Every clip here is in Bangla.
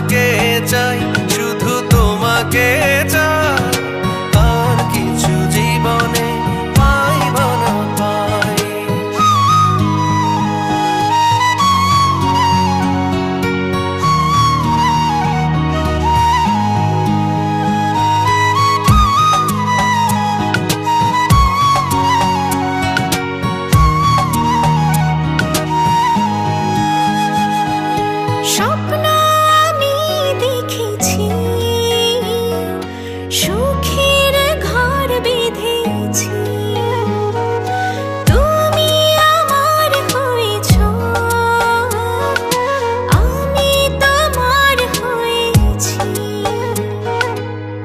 তোমাকে চাই, শুধু তোমাকে চাই, আর কিছু জীবনে পাইব না পাই। স্বপ্ন আমি দেখেছি, সুখের ঘর বেঁধেছি, তুমি আমার হয়েছ, আমি তোমার হয়েছি।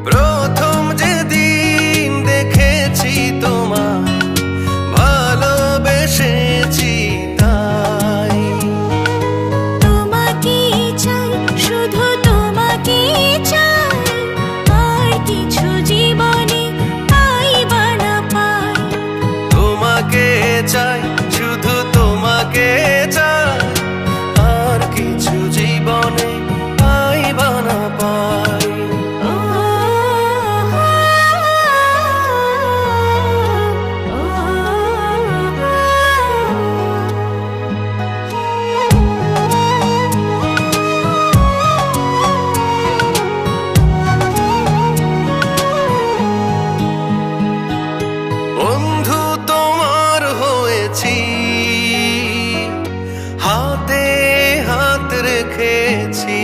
প্রথম যেদিন দেখেছি তোমায়, ভালোবেসেছি তাই। তোমাকে চাই, শুধু তোমাকে চাই, আর কিছু জীবনে পাইব না পাই। তোমাকে চাই, শুধু তোমাকে চাই, আর কিছু জীবনে পাইব না পাই। ও বন্ধু তোমার হয়েছি, হাতে হাত রেখেছি,